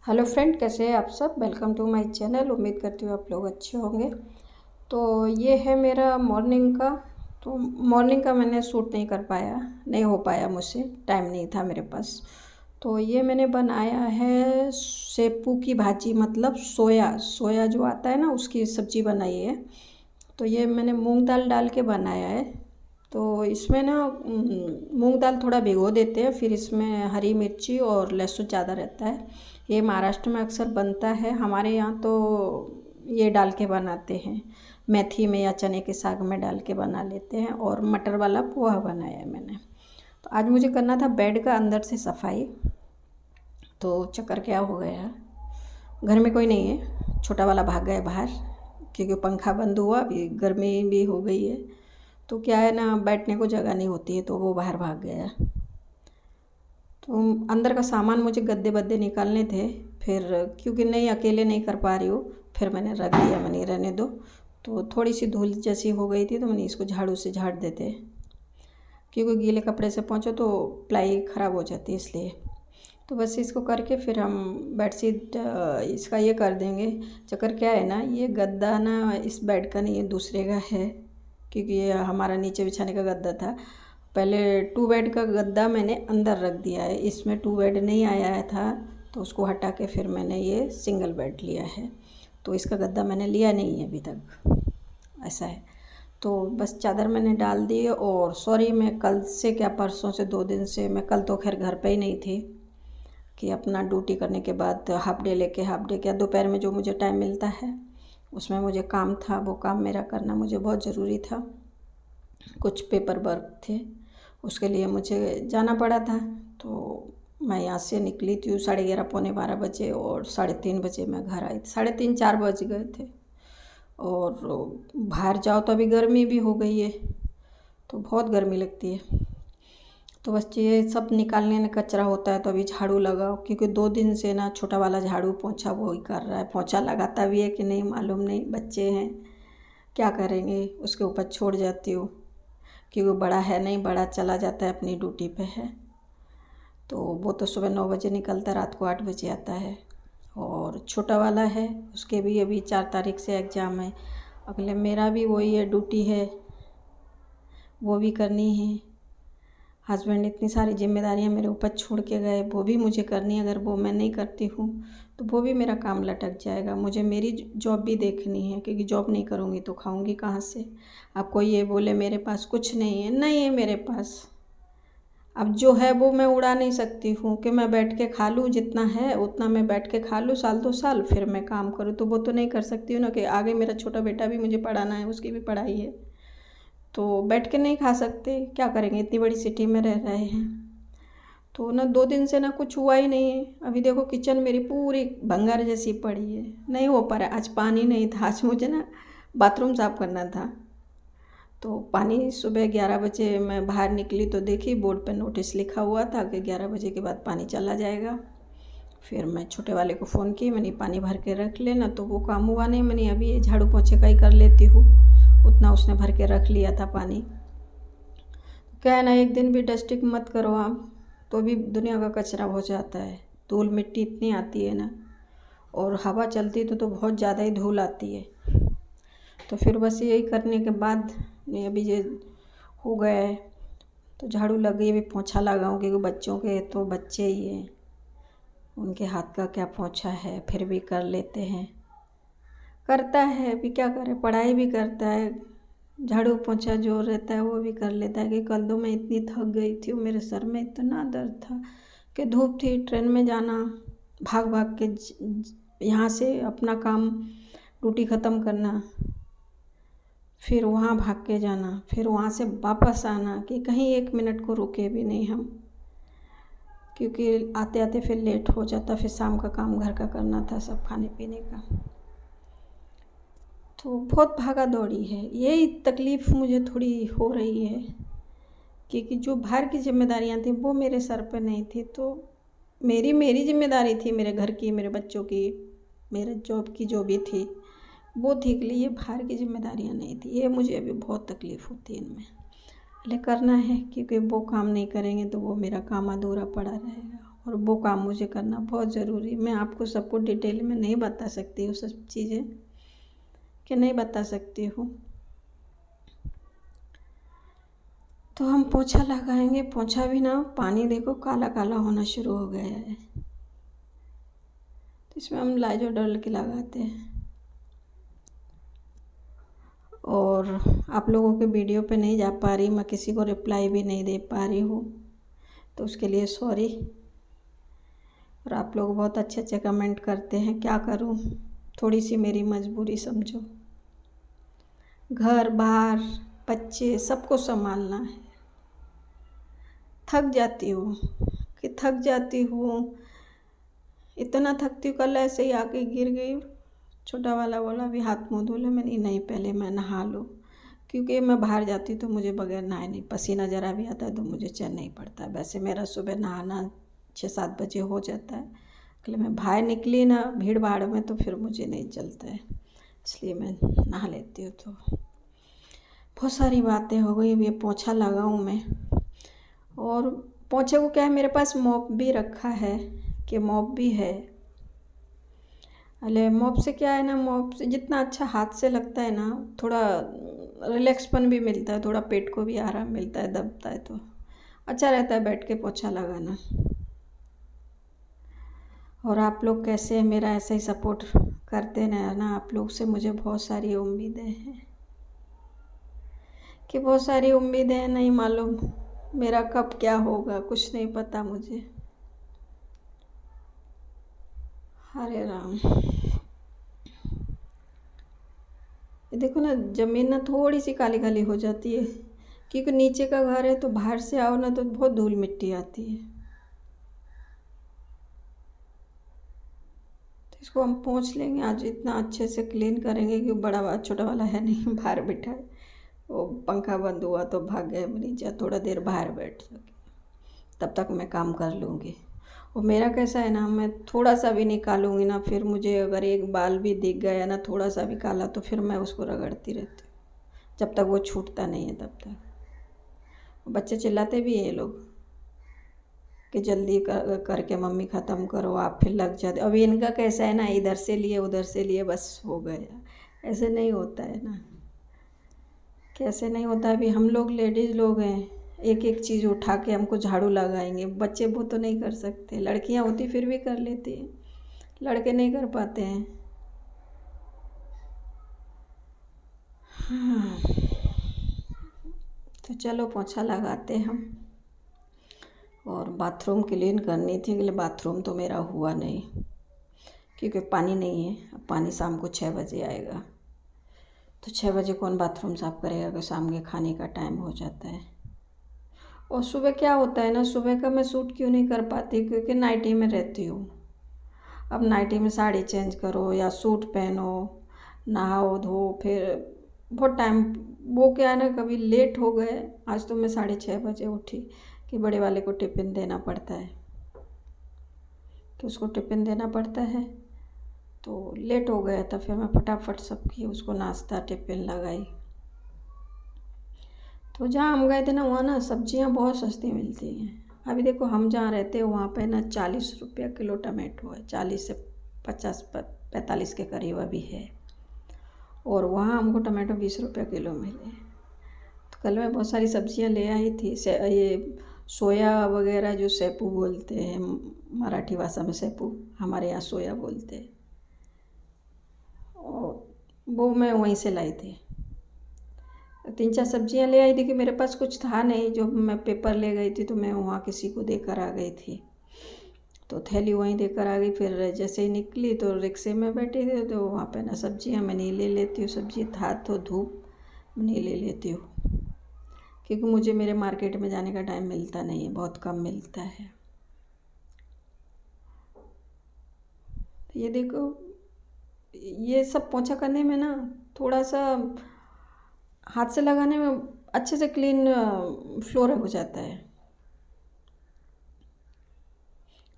Hello friend, कैसे हैं आप सब। Welcome to my channel. उम्मीद करती हूँ आप लोग अच्छे होंगे। तो ये है मेरा मॉर्निंग का। तो मॉर्निंग का मैंने शूट नहीं कर पाया, नहीं हो पाया मुझसे, टाइम नहीं था मेरे पास। तो ये मैंने बनाया है सेपू की भाजी, मतलब सोया सोया जो आता है ना, उसकी सब्ज़ी बनाई है। तो ये मैंने मूंग दाल डाल के बनाया है। तो इसमें ना मूंग दाल थोड़ा भिगो देते हैं, फिर इसमें हरी मिर्ची और लहसुन ज़्यादा रहता है। ये महाराष्ट्र में अक्सर बनता है, हमारे यहाँ तो ये डाल के बनाते हैं, मेथी में या चने के साग में डाल के बना लेते हैं। और मटर वाला पोहा बनाया है मैंने। तो आज मुझे करना था बेड का अंदर से सफाई। तो चक्कर क्या हो गया, घर में कोई नहीं है, छोटा वाला भाग गया बाहर, क्योंकि पंखा बंद हुआ, अभी गर्मी भी हो गई है। तो क्या है ना, बैठने को जगह नहीं होती है, तो वो बाहर भाग गया। तो अंदर का सामान मुझे गद्दे बद्दे निकालने थे, फिर क्योंकि नहीं अकेले नहीं कर पा रही हूँ, फिर मैंने रख दिया, मैंने रहने दो। तो थोड़ी सी धूल जैसी हो गई थी, तो मैंने इसको झाड़ू से झाड़ देते, क्योंकि गीले कपड़े से पहुँचो तो प्लाई ख़राब हो जाती है, इसलिए। तो बस इसको करके फिर हम बेडशीट इसका ये कर देंगे। चक्कर क्या है ना, ये गद्दा ना इस बेड का नहीं है, दूसरे का है, क्योंकि ये हमारा नीचे बिछाने का गद्दा था। पहले 2 बेड का गद्दा मैंने अंदर रख दिया है, इसमें 2 बेड नहीं आया था, तो उसको हटा के फिर मैंने ये सिंगल बेड लिया है। तो इसका गद्दा मैंने लिया नहीं है अभी तक, ऐसा है। तो बस चादर मैंने डाल दी। और सॉरी, मैं कल से क्या परसों से 2 दिन से, मैं कल तो खैर घर पे ही नहीं थी, कि अपना ड्यूटी करने के बाद हाफ डे लेके, हाफ डे क्या, दोपहर में जो मुझे टाइम मिलता है उसमें मुझे काम था, वो काम मेरा करना मुझे बहुत ज़रूरी था। कुछ पेपर वर्क थे, उसके लिए मुझे जाना पड़ा था। तो मैं यहाँ से निकली थी 11:30 पौने 12 बजे, और 3:30 बजे मैं घर आई थी, 3:30 4 बज गए थे। और बाहर जाओ तो अभी गर्मी भी हो गई है, तो बहुत गर्मी लगती है। तो बस ये सब निकालने में कचरा होता है, तो अभी झाड़ू लगाओ, क्योंकि 2 दिन से ना छोटा वाला झाड़ू पोंछा वो ही कर रहा है। पोंछा लगाता भी है कि नहीं मालूम नहीं, बच्चे हैं क्या करेंगे, उसके ऊपर छोड़ जाती हूँ, क्योंकि बड़ा है नहीं, बड़ा चला जाता है अपनी ड्यूटी पे है। तो वो तो सुबह 9 बजे निकलता है, रात को 8 बजे आता है। और छोटा वाला है, उसके भी अभी 4 तारीख से एग्ज़ाम है अगले। मेरा भी वही है, ड्यूटी है, वो भी करनी है। हस्बैंड इतनी सारी जिम्मेदारियां मेरे ऊपर छोड़ के गए, वो भी मुझे करनी है। अगर वो मैं नहीं करती हूँ तो वो भी मेरा काम लटक जाएगा। मुझे मेरी जॉब भी देखनी है, क्योंकि जॉब नहीं करूँगी तो खाऊंगी कहाँ से। अब कोई ये बोले मेरे पास कुछ नहीं है, नहीं है मेरे पास। अब जो है वो मैं उड़ा नहीं सकती हूँ कि मैं बैठ के खा लूँ, जितना है उतना मैं बैठ के खा लूँ साल 2 साल, फिर मैं काम करूँ। तो वो तो नहीं कर सकती हूँ ना, कि आगे मेरा छोटा बेटा भी मुझे पढ़ाना है, उसकी भी पढ़ाई है। तो बैठ के नहीं खा सकते, क्या करेंगे, इतनी बड़ी सिटी में रह रहे हैं। तो ना 2 दिन से ना कुछ हुआ ही नहीं है। अभी देखो किचन मेरी पूरी भंगार जैसी पड़ी है, नहीं हो पा रहा। आज पानी नहीं था, आज मुझे ना बाथरूम साफ़ करना था। तो पानी सुबह 11 बजे मैं बाहर निकली तो देखी बोर्ड पे नोटिस लिखा हुआ था कि 11 बजे के बाद पानी चला जाएगा। फिर मैं छोटे वाले को फ़ोन की, मैंने पानी भर के रख लेना, तो वो काम हुआ नहीं। मैंने अभी ये झाड़ू पोछे का ही कर लेती हूँ, उतना उसने भर के रख लिया था पानी। क्या है ना, एक दिन भी डस्टिंग मत करो आप, तो भी दुनिया का कचरा हो जाता है। धूल मिट्टी इतनी आती है ना, और हवा चलती तो बहुत ज़्यादा ही धूल आती है। तो फिर बस यही करने के बाद ये अभी ये हो गया है, तो झाड़ू लग गई, अभी पोंछा लगाऊँ, क्योंकि बच्चों के तो बच्चे ही हैं, उनके हाथ का क्या पोंछा है, फिर भी कर लेते हैं। करता है, अभी क्या करें, पढ़ाई भी करता है, झाड़ू पोंछा जो रहता है वो भी कर लेता है। कि कल तो मैं इतनी थक गई थी, मेरे सर में इतना दर्द था कि धूप थी, ट्रेन में जाना, भाग भाग के यहाँ से अपना काम ड्यूटी ख़त्म करना, फिर वहाँ भाग के जाना, फिर वहाँ से वापस आना, कि कहीं 1 मिनट को रुके भी नहीं हम, क्योंकि आते आते फिर लेट हो जाता। फिर शाम का काम घर का करना था, सब खाने पीने का। तो बहुत भागा दौड़ी है, यही तकलीफ़ मुझे थोड़ी हो रही है, क्योंकि जो बाहर की जिम्मेदारियां थी वो मेरे सर पे नहीं थी। तो मेरी जिम्मेदारी थी, मेरे घर की, मेरे बच्चों की, मेरे जॉब की जो भी थी वो थी, के लिए ये बाहर की जिम्मेदारियां नहीं थी। ये मुझे अभी बहुत तकलीफ़ होती है इनमें, लेकिन करना है, क्योंकि वो काम नहीं करेंगे तो वो मेरा काम अधूरा पड़ा रहेगा। और वो काम मुझे करना बहुत ज़रूरी है। मैं आपको सबको डिटेल में नहीं बता सकती हूँ, सब चीज़ें कि नहीं बता सकती हूँ। तो हम पोछा लगाएंगे, पोछा भी ना, पानी देखो काला काला होना शुरू हो गया है, तो इसमें हम लाइजो डाल के लगाते हैं। और आप लोगों के वीडियो पे नहीं जा पा रही, मैं किसी को रिप्लाई भी नहीं दे पा रही हूँ, तो उसके लिए सॉरी। और आप लोग बहुत अच्छे अच्छे कमेंट करते हैं, क्या करूँ, थोड़ी सी मेरी मजबूरी समझो। घर बार बच्चे सबको संभालना है, थक जाती हूँ कि थक जाती हूँ, इतना थकती हूँ। कल ऐसे ही आके गिर गई, छोटा वाला बोला अभी हाथ मुँह धो ले, मैंने नहीं पहले मैं नहा लूँ, क्योंकि मैं बाहर जाती तो मुझे बगैर नहाए नहीं, पसीना ज़रा भी आता है तो मुझे चैन नहीं पड़ता। वैसे मेरा सुबह नहाना 6-7 बजे हो जाता है, इसलिए मैं बाहर निकली ना भीड़ भाड़ में तो फिर मुझे नहीं चलता है, इसलिए मैं नहा लेती हूँ। तो बहुत सारी बातें हो गई। अब ये पोछा लगाऊँ मैं, और पोछे को क्या है, मेरे पास मॉप भी रखा है कि मॉप भी है। अरे मॉप से क्या है ना, मॉप से जितना अच्छा हाथ से लगता है ना, थोड़ा रिलैक्सपन भी मिलता है, थोड़ा पेट को भी आराम मिलता है, दबता है तो अच्छा रहता है बैठ के पोछा लगाना। और आप लोग कैसे हैं, मेरा ऐसे ही सपोर्ट करते रहना। आप लोग से मुझे बहुत सारी उम्मीदें हैं, कि बहुत सारी उम्मीदें हैं, नहीं मालूम मेरा कब क्या होगा, कुछ नहीं पता मुझे। हरे राम। ये देखो ना, ज़मीन ना थोड़ी सी काली काली हो जाती है, क्योंकि नीचे का घर है तो बाहर से आओ ना तो बहुत धूल मिट्टी आती है। तो इसको हम पोंछ लेंगे आज, इतना अच्छे से क्लीन करेंगे कि बड़ा वाला छोटा वाला है नहीं बाहर बैठा है, वो पंखा बंद हुआ तो भाग गए नीचे, थोड़ा देर बाहर बैठ सके, तब तक मैं काम कर लूँगी। और मेरा कैसा है ना, मैं थोड़ा सा भी निकालूंगी ना, फिर मुझे अगर एक बाल भी दिख गया ना थोड़ा सा भी काला, तो फिर मैं उसको रगड़ती रहती हूँ, जब तक वो छूटता नहीं है तब तक। बच्चे चिल्लाते भी हैं ये लोग कि जल्दी करके मम्मी ख़त्म करो, आप फिर लग जाते। अभी इनका कैसा है ना, इधर से लिए उधर से लिए बस हो गया, ऐसे नहीं होता है ना, कैसे नहीं होता है। अभी हम लोग लेडीज़ लोग हैं, एक एक चीज़ उठा के हमको झाड़ू लगाएंगे, बच्चे वो तो नहीं कर सकते, लड़कियां होती फिर भी कर लेती हैं, लड़के नहीं कर पाते हैं। हाँ, तो चलो पोछा लगाते हम। और बाथरूम क्लीन करनी थी, इसलिए बाथरूम तो मेरा हुआ नहीं, क्योंकि पानी नहीं है। अब पानी शाम को 6 बजे आएगा, तो 6 बजे कौन बाथरूम साफ़ करेगा, कि शाम के खाने का टाइम हो जाता है। और सुबह क्या होता है ना, सुबह का मैं सूट क्यों नहीं कर पाती, क्योंकि नाइटी में रहती हूँ। अब नाइटी में साड़ी चेंज करो या सूट पहनो, नहाओ धो, फिर बहुत टाइम, वो क्या है ना, कभी लेट हो गए। आज तो मैं 6:30 बजे उठी कि बड़े वाले को टिफ़िन देना पड़ता है, कि उसको टिफ़िन देना पड़ता है, तो लेट हो गया था। फिर मैं फटाफट सब की उसको नाश्ता टिफ़िन लगाई। तो जहाँ हम गए थे ना, वहाँ ना सब्जियाँ बहुत सस्ती मिलती हैं। अभी देखो हम जहाँ रहते हैं वहाँ पे ना 40 रुपया किलो टमाटो है, 40 से 50-45 के करीब अभी है। और वहाँ हमको टमाटो 20 रुपया किलो मिले। तो कल मैं बहुत सारी सब्जियाँ ले आई थी, ये सोया वगैरह जो सैपू बोलते हैं, मराठी भाषा में सैपू, हमारे यहाँ सोया बोलते हैं, और वो मैं वहीं से लाई थी। 3-4 सब्जियां ले आई थी, कि मेरे पास कुछ था नहीं, जो मैं पेपर ले गई थी तो मैं वहाँ किसी को देकर आ गई थी, तो थैली वहीं देकर आ गई। फिर जैसे ही निकली तो रिक्शे में बैठी थी, तो वहाँ पे ना सब्जियां मैं नहीं ले लेती हूँ, सब्जी था तो धूप में नहीं ले लेती हूँ, क्योंकि मुझे मेरे मार्केट में जाने का टाइम मिलता नहीं है, बहुत कम मिलता है। ये देखो, ये सब पोंछा करने में ना थोड़ा सा हाथ से लगाने में अच्छे से क्लीन फ्लोर हो जाता है,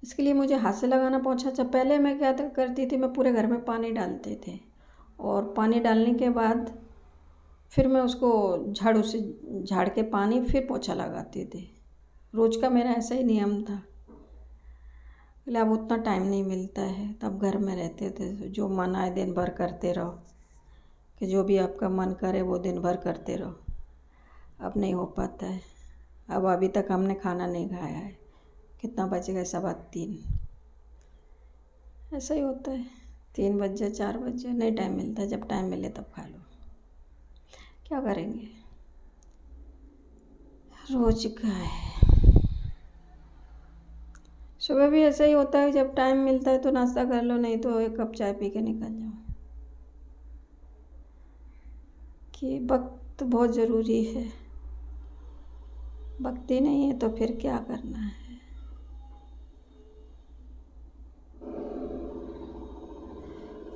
इसके लिए मुझे हाथ से लगाना पोंछा अच्छा। पहले मैं क्या करती थी, मैं पूरे घर में पानी डालते थे, और पानी डालने के बाद फिर मैं उसको झाड़ू से झाड़ के पानी फिर पोंछा लगाती थी। रोज़ का मेरा ऐसा ही नियम था। बोले अब उतना टाइम नहीं मिलता है, तब घर में रहते थे जो मन आए दिन भर करते रहो, कि जो भी आपका मन करे वो दिन भर करते रहो। अब नहीं हो पाता है। अब अभी तक हमने खाना नहीं खाया है, कितना बजेगा? 3:15। ऐसा ही होता है, 3 बज जाए 4 बज जाए, नहीं टाइम मिलता है। जब टाइम मिले तब खा लो, क्या करेंगे, रोज का है। सुबह भी ऐसा ही होता है, जब टाइम मिलता है तो नाश्ता कर लो, नहीं तो 1 कप चाय पी के निकल जाओ। कि वक्त बहुत ज़रूरी है, वक्त ही नहीं है तो फिर क्या करना है।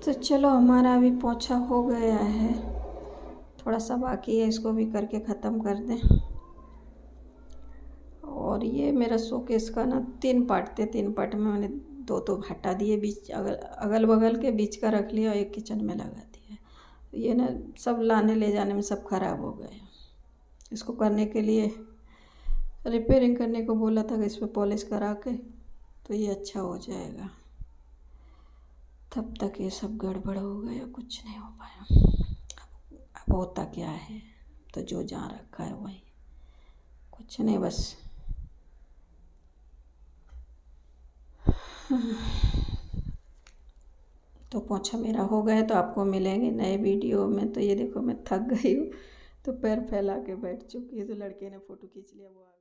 तो चलो, हमारा अभी पोछा हो गया है, थोड़ा सा बाकी है, इसको भी करके ख़त्म कर दें। और ये मेरा शोकेस का ना 3 पार्ट थे, 3 पार्ट में मैंने 2 तो हटा दिए, बीच अगल बगल के बीच का रख लिया, एक किचन में लगा दिया। ये ना सब लाने ले जाने में सब खराब हो गए। इसको करने के लिए रिपेयरिंग करने को बोला था कि इस पर पॉलिश करा के तो ये अच्छा हो जाएगा। तब तक ये सब गड़बड़ हो गया, कुछ नहीं हो पाया। अब होता क्या है, तो जो जहाँ रखा है वही, कुछ नहीं, बस तो पोछा मेरा हो गया। तो आपको मिलेंगे नए वीडियो में। तो ये देखो मैं थक गई हूँ, तो पैर फैला के बैठ चुकी है, तो लड़के ने फ़ोटो खींच लिया, वो आ गया।